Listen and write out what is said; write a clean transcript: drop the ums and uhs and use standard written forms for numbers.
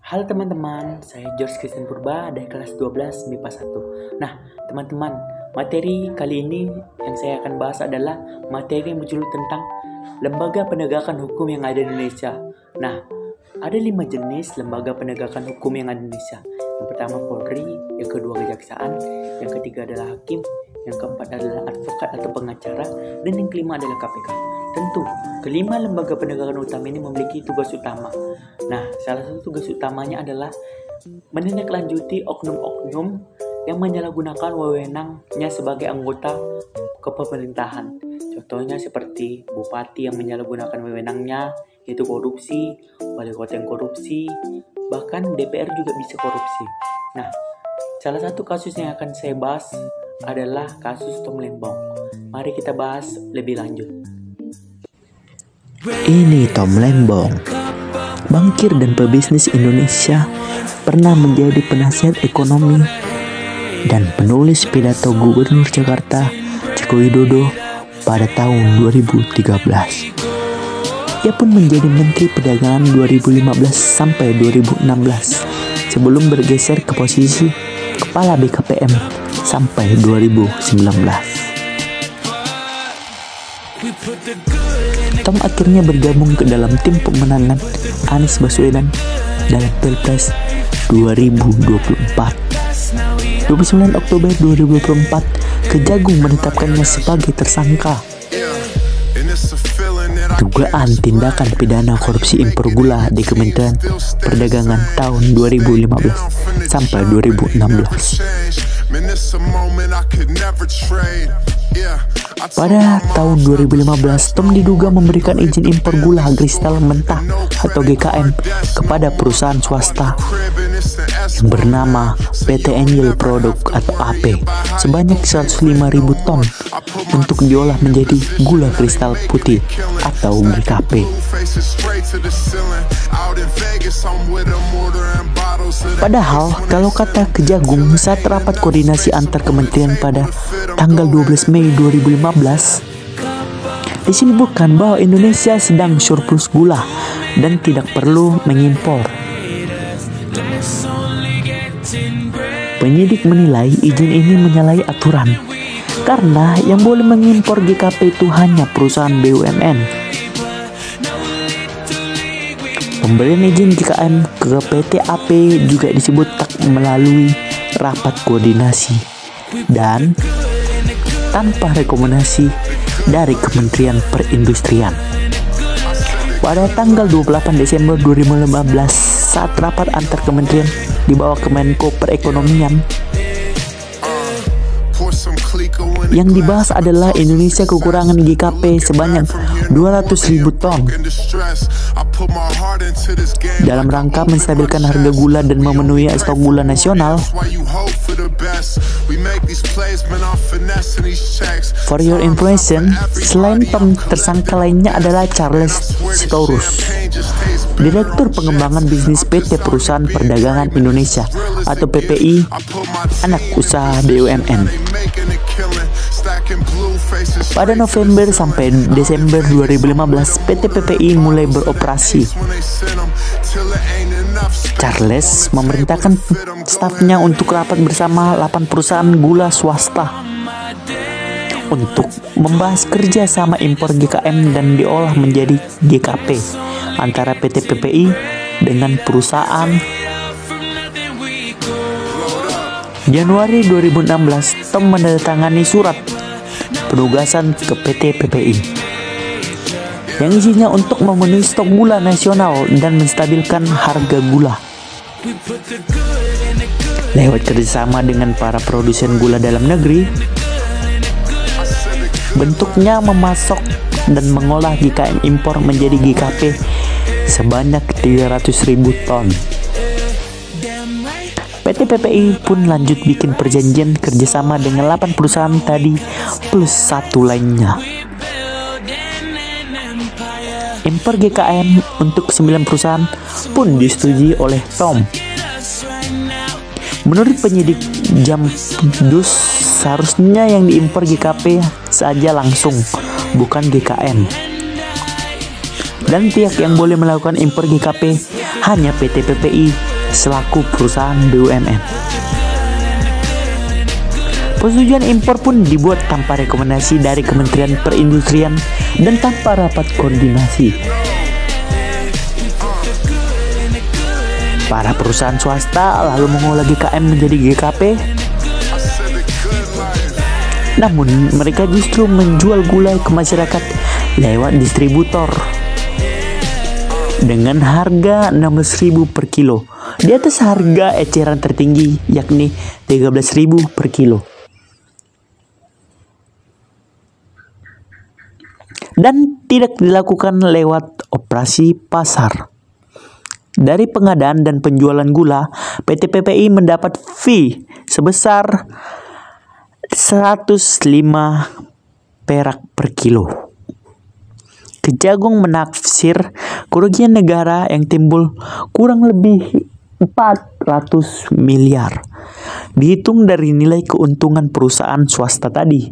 Halo teman-teman, saya George Christian Purba dari kelas 12 MIPA 1. Nah, teman-teman, materi kali ini yang saya akan bahas adalah materi yang berjudul tentang lembaga penegakan hukum yang ada di Indonesia. Nah, ada 5 jenis lembaga penegakan hukum yang ada di Indonesia. Yang pertama Polri, yang kedua Kejaksaan, yang ketiga adalah Hakim, yang keempat adalah advokat atau pengacara, dan yang kelima adalah KPK. Tentu, kelima lembaga penegakan utama ini memiliki tugas utama. Nah, salah satu tugas utamanya adalah menindaklanjuti oknum-oknum yang menyalahgunakan wewenangnya sebagai anggota kepemerintahan. Contohnya seperti bupati yang menyalahgunakan wewenangnya, yaitu korupsi, wali kota yang korupsi, bahkan DPR juga bisa korupsi. Nah, salah satu kasus yang akan saya bahas adalah kasus Tom Lembong. Mari kita bahas lebih lanjut. Ini Tom Lembong, bankir dan pebisnis Indonesia, pernah menjadi penasihat ekonomi dan penulis pidato Gubernur Jakarta Joko Widodo pada tahun 2013. Ia pun menjadi Menteri Perdagangan 2015 sampai 2016 sebelum bergeser ke posisi Kepala BKPM sampai 2019. Tom akhirnya bergabung ke dalam tim pemenangan Anies Baswedan dalam Pilpres 2024. 29 Oktober 2024, Kejagung menetapkannya sebagai tersangka dugaan tindakan pidana korupsi impor gula di Kementerian Perdagangan tahun 2015 sampai 2016. Pada tahun 2015, Tom diduga memberikan izin impor gula kristal mentah atau GKM kepada perusahaan swasta yang bernama PT Angel Product atau AP sebanyak 105.000 ton untuk diolah menjadi gula kristal putih atau GKP. Padahal kalau kata Kejagung saat rapat koordinasi antar kementerian pada tanggal 12 Mei 2015 disebutkan bahwa Indonesia sedang surplus gula dan tidak perlu mengimpor. Penyidik menilai izin ini menyalahi aturan karena yang boleh mengimpor GKP itu hanya perusahaan BUMN. Pemberian izin GKM ke PT AP juga disebut tak melalui rapat koordinasi dan tanpa rekomendasi dari Kementerian Perindustrian. Pada tanggal 28 Desember 2015 saat rapat antar kementerian di bawah Kemenko Perekonomian, yang dibahas adalah Indonesia kekurangan GKP sebanyak 200.000 ton dalam rangka menstabilkan harga gula dan memenuhi stok gula nasional. For your information, selain Tom, tersangka lainnya adalah Charles Sitorus, Direktur Pengembangan Bisnis PT Perusahaan Perdagangan Indonesia atau PPI, anak usaha BUMN. Pada November sampai Desember 2015, PT PPI mulai beroperasi. Charles memerintahkan stafnya untuk rapat bersama 8 perusahaan gula swasta untuk membahas kerjasama impor GKM dan diolah menjadi GKP antara PT PPI dengan perusahaan. Januari 2016, Tom menandatangani surat penugasan ke PT PPI yang isinya untuk memenuhi stok gula nasional dan menstabilkan harga gula lewat kerjasama dengan para produsen gula dalam negeri. Bentuknya memasok dan mengolah GKM impor menjadi GKP sebanyak 300.000 ton. PT PPI pun lanjut bikin perjanjian kerjasama dengan 8 perusahaan tadi plus 1 lainnya. Impor GKM untuk 9 perusahaan pun disetujui oleh Tom. Menurut penyidik Jamdus, seharusnya yang diimpor GKP saja langsung, bukan GKM. Dan pihak yang boleh melakukan impor GKP hanya PT PPI selaku perusahaan BUMN. Persetujuan impor pun dibuat tanpa rekomendasi dari Kementerian Perindustrian dan tanpa rapat koordinasi. Para perusahaan swasta lalu mengolah GKM menjadi GKP. Namun mereka justru menjual gula ke masyarakat lewat distributor dengan harga 16.000 per kilo, di atas harga eceran tertinggi yakni 13.000 per kilo. Dan tidak dilakukan lewat operasi pasar. Dari pengadaan dan penjualan gula, PT PPI mendapat fee sebesar 105 perak per kilo. Kejagung menaksir kerugian negara yang timbul kurang lebih 400 miliar, dihitung dari nilai keuntungan perusahaan swasta tadi.